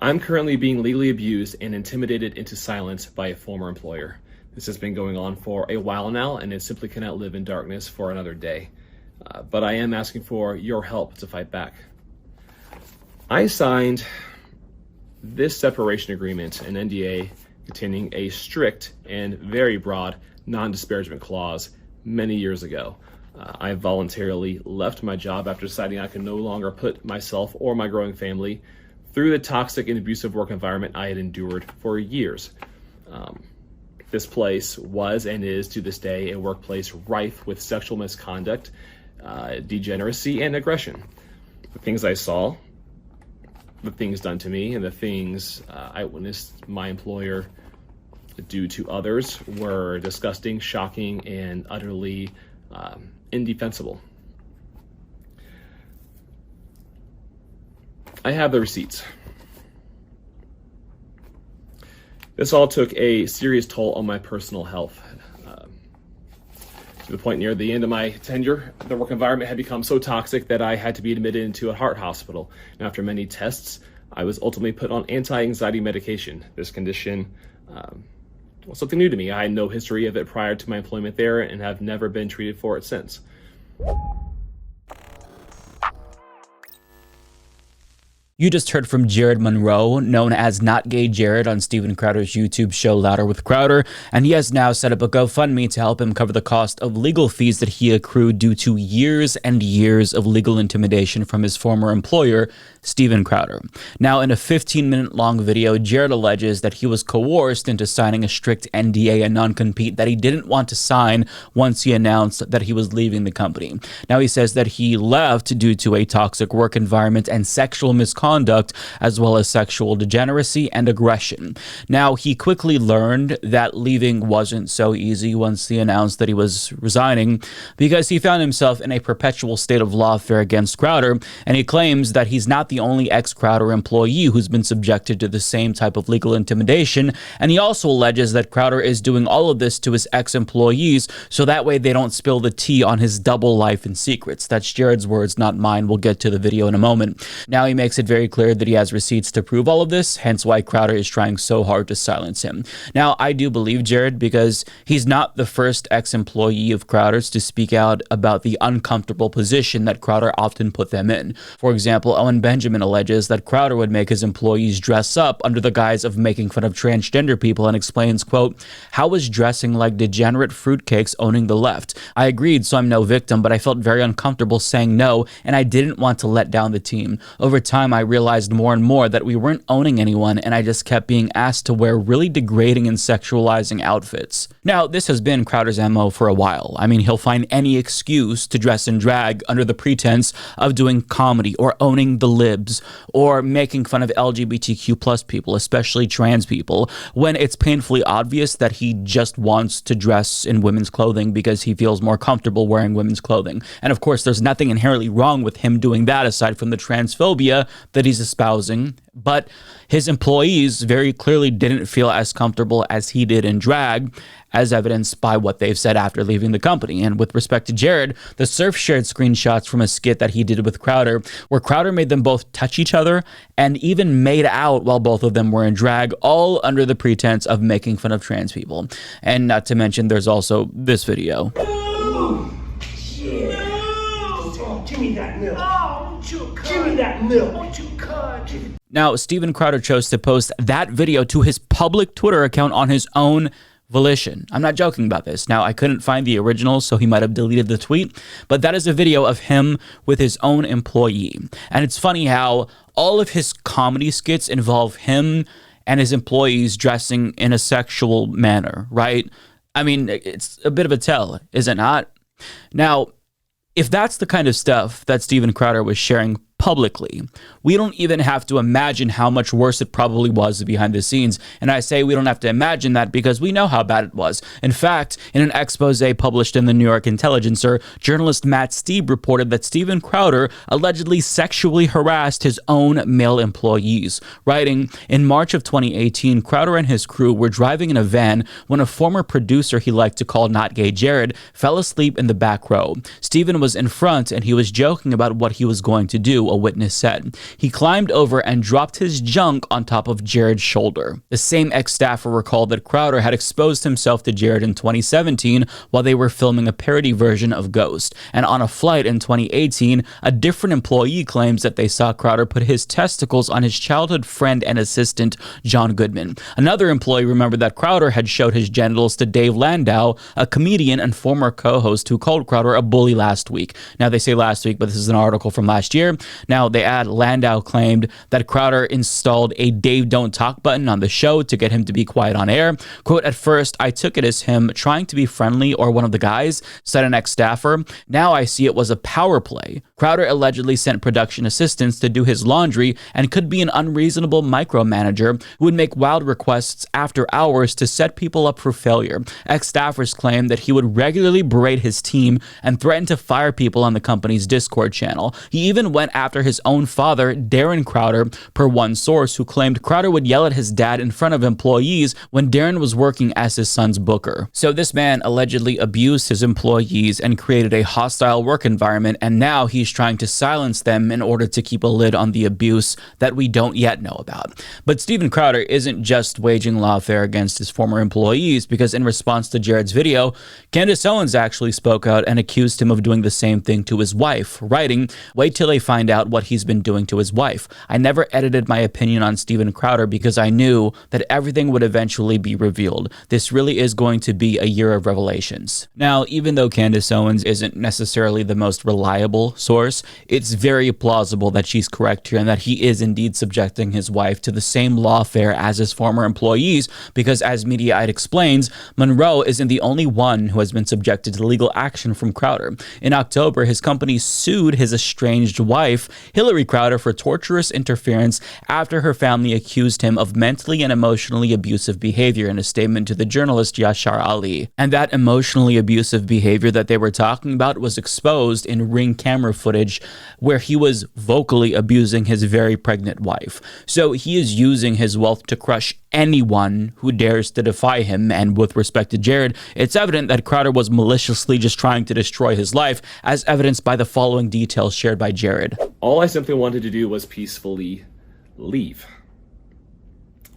I'm currently being legally abused and intimidated into silence by a former employer. This has been going on for a while now, and it simply cannot live in darkness for another day. But I am asking for your help to fight back. I signed this separation agreement, an NDA, containing a strict and very broad non-disparagement clause many years ago. I voluntarily left my job after deciding I could no longer put myself or my growing family through the toxic and abusive work environment I had endured for years. This place was and is to this day a workplace rife with sexual misconduct, degeneracy, and aggression. The things I saw, the things done to me, and the things I witnessed my employer do to others were disgusting, shocking, and utterly indefensible. I have the receipts. This all took a serious toll on my personal health. To the point near the end of my tenure, the work environment had become so toxic that I had to be admitted into a heart hospital. And after many tests, I was ultimately put on anti-anxiety medication. This condition was something new to me. I had no history of it prior to my employment there and have never been treated for it since. You just heard from Jared Monroe, known as Not Gay Jared on Steven Crowder's YouTube show Louder with Crowder, and he has now set up a GoFundMe to help him cover the cost of legal fees that he accrued due to years and years of legal intimidation from his former employer, Steven Crowder. Now, in a 15-minute long video, Jared alleges that he was coerced into signing a strict NDA and non-compete that he didn't want to sign once he announced that he was leaving the company. Now, he says that he left due to a toxic work environment and sexual misconduct, as well as sexual degeneracy and aggression. Now, he quickly learned that leaving wasn't so easy once he announced that he was resigning, because he found himself in a perpetual state of lawfare against Crowder, and he claims that he's not the only ex-Crowder employee who's been subjected to the same type of legal intimidation, and he also alleges that Crowder is doing all of this to his ex-employees so that way they don't spill the tea on his double life and secrets. That's Jared's words, not mine. We'll get to the video in a moment. Now, he makes it very clear that he has receipts to prove all of this, hence why Crowder is trying so hard to silence him. Now, I do believe Jared because he's not the first ex-employee of Crowder's to speak out about the uncomfortable position that Crowder often put them in. For example, Owen Benjamin alleges that Crowder would make his employees dress up under the guise of making fun of transgender people and explains, quote, "How was dressing like degenerate fruitcakes owning the left? I agreed, so I'm no victim, but I felt very uncomfortable saying no, and I didn't want to let down the team. Over time, I realized more and more that we weren't owning anyone, and I just kept being asked to wear really degrading and sexualizing outfits." Now, this has been Crowder's MO for a while. I mean, he'll find any excuse to dress in drag under the pretense of doing comedy or owning the libs or making fun of LGBTQ plus people, especially trans people, when it's painfully obvious that he just wants to dress in women's clothing because he feels more comfortable wearing women's clothing. And of course, there's nothing inherently wrong with him doing that aside from the transphobia that he's espousing, but his employees very clearly didn't feel as comfortable as he did in drag, as evidenced by what they've said after leaving the company. And with respect to Jared, the Surf shared screenshots from a skit that he did with Crowder, where Crowder made them both touch each other and even made out while both of them were in drag, all under the pretense of making fun of trans people. And not to mention, there's also this video. Give me that milk. Oh, give me that milk. Won't you cut? Now, Steven Crowder chose to post that video to his public Twitter account on his own volition. I'm not joking about this. Now, I couldn't find the original, so he might have deleted the tweet, but that is a video of him with his own employee. And it's funny how all of his comedy skits involve him and his employees dressing in a sexual manner, right? I mean, it's a bit of a tell, is it not? Now, if that's the kind of stuff that Steven Crowder was sharing publicly, we don't even have to imagine how much worse it probably was behind the scenes. And I say we don't have to imagine that because we know how bad it was. In fact, in an expose published in the New York Intelligencer, journalist Matt Steeb reported that Steven Crowder allegedly sexually harassed his own male employees, writing, "In March of 2018, Crowder and his crew were driving in a van when a former producer he liked to call Not Gay Jared fell asleep in the back row. Steven was in front and he was joking about what he was going to do, a witness said. He climbed over and dropped his junk on top of Jared's shoulder. The same ex-staffer recalled that Crowder had exposed himself to Jared in 2017 while they were filming a parody version of Ghost. And on a flight in 2018, a different employee claims that they saw Crowder put his testicles on his childhood friend and assistant, John Goodman. Another employee remembered that Crowder had showed his genitals to Dave Landau, a comedian and former co-host who called Crowder a bully last week. Now, they say last week, but this is an article from last year. Now, they add Landau claimed that Crowder installed a Dave Don't Talk button on the show to get him to be quiet on air. Quote, "At first, I took it as him trying to be friendly or one of the guys," said an ex-staffer. "Now I see it was a power play." Crowder allegedly sent production assistants to do his laundry and could be an unreasonable micromanager who would make wild requests after hours to set people up for failure. Ex-staffers claim that he would regularly berate his team and threaten to fire people on the company's Discord channel. He even went after his own father, Darren Crowder, per one source, who claimed Crowder would yell at his dad in front of employees when Darren was working as his son's booker. So this man allegedly abused his employees and created a hostile work environment, and now he's trying to silence them in order to keep a lid on the abuse that we don't yet know about. But Steven Crowder isn't just waging lawfare against his former employees, because in response to Jared's video, Candace Owens actually spoke out and accused him of doing the same thing to his wife, writing, "Wait till they find out what he's been doing to his wife. I never edited my opinion on Steven Crowder because I knew that everything would eventually be revealed. This really is going to be a year of revelations." Now, even though Candace Owens isn't necessarily the most reliable source, it's very plausible that she's correct here and that he is indeed subjecting his wife to the same lawfare as his former employees, because as Mediaite explains, Monroe isn't the only one who has been subjected to legal action from Crowder. In October, his company sued his estranged wife, Hillary Crowder, for torturous interference after her family accused him of mentally and emotionally abusive behavior in a statement to the journalist Yashar Ali. And that emotionally abusive behavior that they were talking about was exposed in Ring camera footage where he was vocally abusing his very pregnant wife. So he is using his wealth to crush anyone who dares to defy him. And with respect to Jared, it's evident that Crowder was maliciously just trying to destroy his life, as evidenced by the following details shared by Jared. All I simply wanted to do was peacefully leave.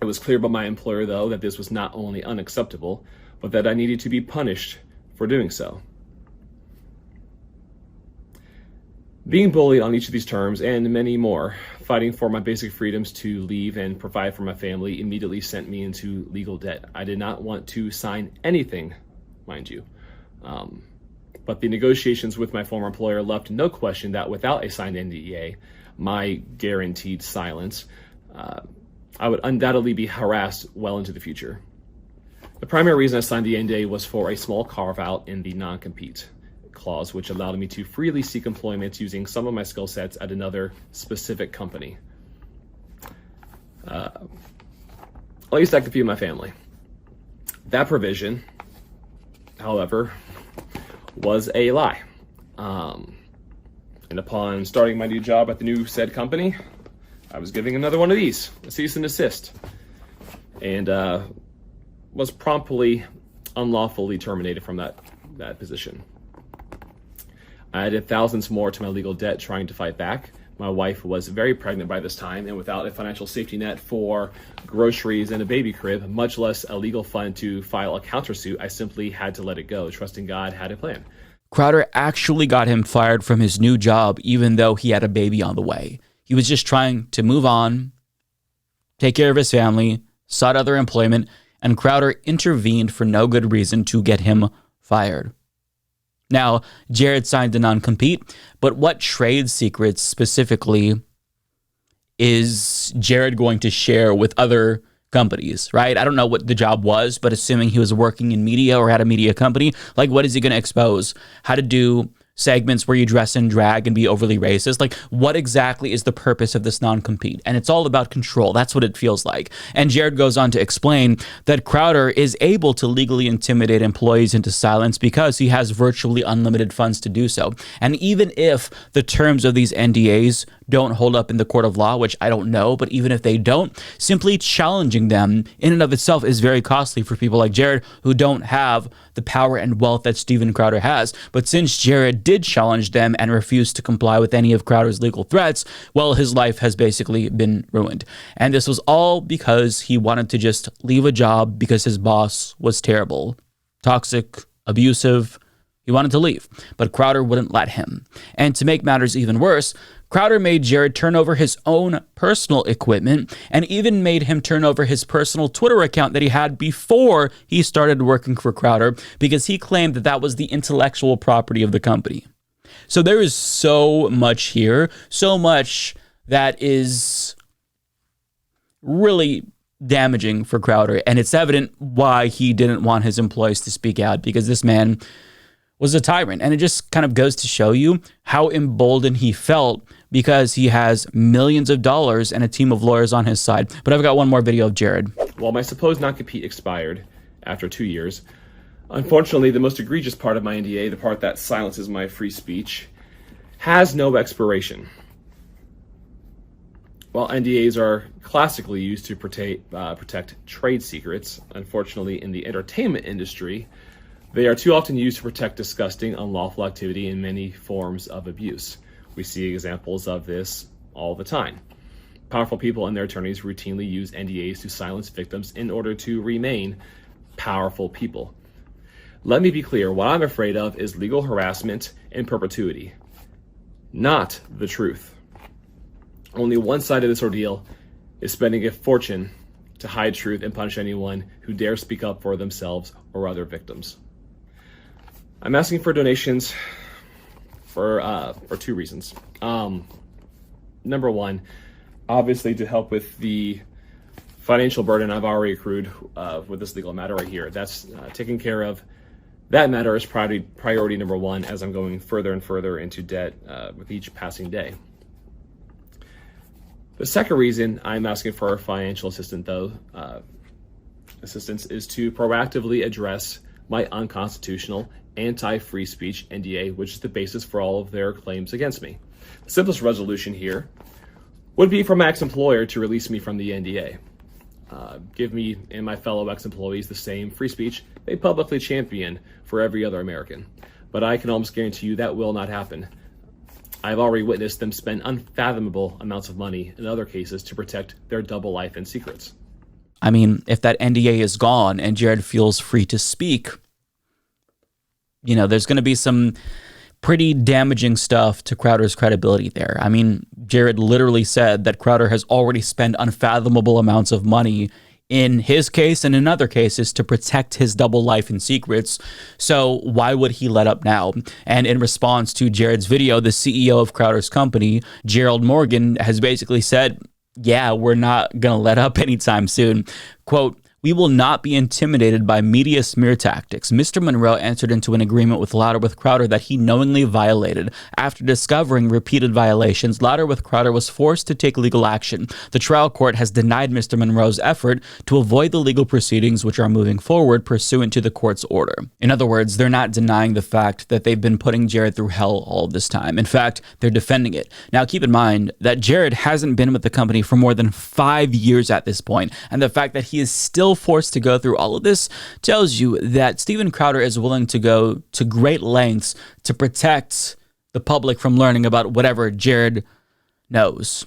It was clear by my employer, though, that this was not only unacceptable, but that I needed to be punished for doing so. Being bullied on each of these terms, and many more, fighting for my basic freedoms to leave and provide for my family, immediately sent me into legal debt. I did not want to sign anything, mind you. But the negotiations with my former employer left no question that without a signed NDA, my guaranteed silence, I would undoubtedly be harassed well into the future. The primary reason I signed the NDA was for a small carve-out in the non-compete clause, which allowed me to freely seek employment using some of my skill sets at another specific company. At least I could feed my family. That provision, however, was a lie. And upon starting my new job at the new said company, I was giving another one of these, a cease and desist, and was promptly unlawfully terminated from that position. I added thousands more to my legal debt trying to fight back. My wife was very pregnant by this time, and without a financial safety net for groceries and a baby crib, much less a legal fund to file a countersuit, I simply had to let it go, trusting God had a plan. Crowder actually got him fired from his new job, even though he had a baby on the way. He was just trying to move on, take care of his family, sought other employment, and Crowder intervened for no good reason to get him fired. Now, Jared signed a non-compete, but what trade secrets specifically is Jared going to share with other companies, right? I don't know what the job was, but assuming he was working in media or had a media company, like what is he going to expose? How to do segments where you dress in drag and be overly racist? Like, what exactly is the purpose of this non-compete? And it's all about control. That's what it feels like. And Jared goes on to explain that Crowder is able to legally intimidate employees into silence because he has virtually unlimited funds to do so. And even if the terms of these NDAs don't hold up in the court of law, which I don't know, but even if they don't, simply challenging them in and of itself is very costly for people like Jared who don't have the power and wealth that Steven Crowder has. But since Jared did challenge them and refused to comply with any of Crowder's legal threats, well, his life has basically been ruined. And this was all because he wanted to just leave a job because his boss was terrible, toxic, abusive. He wanted to leave, but Crowder wouldn't let him. And to make matters even worse, Crowder made Jared turn over his own personal equipment and even made him turn over his personal Twitter account that he had before he started working for Crowder because he claimed that that was the intellectual property of the company. So there is so much here, so much that is really damaging for Crowder, and it's evident why he didn't want his employees to speak out, because this man was a tyrant. And it just kind of goes to show you how emboldened he felt because he has millions of dollars and a team of lawyers on his side. But I've got one more video of Jared. While my supposed non-compete expired after 2 years, unfortunately, the most egregious part of my NDA, the part that silences my free speech, has no expiration. While NDAs are classically used to protect trade secrets, unfortunately, in the entertainment industry, they are too often used to protect disgusting, unlawful activity and many forms of abuse. We see examples of this all the time. Powerful people and their attorneys routinely use NDAs to silence victims in order to remain powerful people. Let me be clear, what I'm afraid of is legal harassment in perpetuity, not the truth. Only one side of this ordeal is spending a fortune to hide truth and punish anyone who dares speak up for themselves or other victims. I'm asking for donations for 2 reasons. Number one, obviously to help with the financial burden I've already accrued with this legal matter right here. That's taking care of. That matter is priority number one as I'm going further and further into debt with each passing day. The second reason I'm asking for financial assistance is to proactively address my unconstitutional anti-free speech NDA, which is the basis for all of their claims against me. The simplest resolution here would be for my ex-employer to release me from the NDA. Give me and my fellow ex-employees the same free speech they publicly champion for every other American. But I can almost guarantee you that will not happen. I've already witnessed them spend unfathomable amounts of money in other cases to protect their double life and secrets. I mean, if that NDA is gone and Jared feels free to speak, you know, there's going to be some pretty damaging stuff to Crowder's credibility there. I mean, Jared literally said that Crowder has already spent unfathomable amounts of money in his case and in other cases to protect his double life and secrets. So why would he let up now? And in response to Jared's video, the CEO of Crowder's company, Gerald Morgan, has basically said, yeah, we're not going to let up anytime soon. Quote, "We will not be intimidated by media smear tactics. Mr. Monroe entered into an agreement with Crowder that he knowingly violated. After discovering repeated violations, Crowder was forced to take legal action. The trial court has denied Mr. Monroe's effort to avoid the legal proceedings which are moving forward pursuant to the court's order." In other words, they're not denying the fact that they've been putting Jared through hell all this time. In fact, they're defending it. Now, keep in mind that Jared hasn't been with the company for more than 5 years at this point, and the fact that he is still forced to go through all of this tells you that Steven Crowder is willing to go to great lengths to protect the public from learning about whatever Jared knows.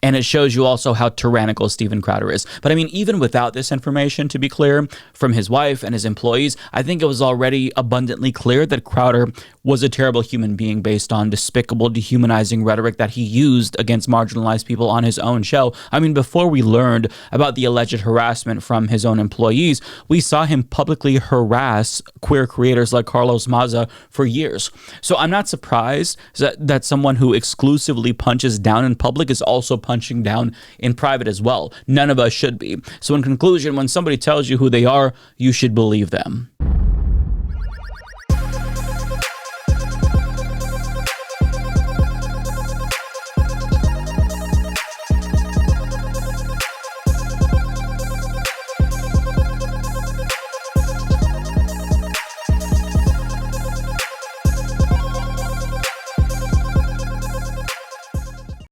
And it shows you also how tyrannical Steven Crowder is. But I mean, even without this information, to be clear, from his wife and his employees, I think it was already abundantly clear that Crowder was a terrible human being based on despicable, dehumanizing rhetoric that he used against marginalized people on his own show. I mean, before we learned about the alleged harassment from his own employees, we saw him publicly harass queer creators like Carlos Maza for years. So I'm not surprised that someone who exclusively punches down in public is also punching down in private as well. None of us should be. So in conclusion, when somebody tells you who they are, you should believe them.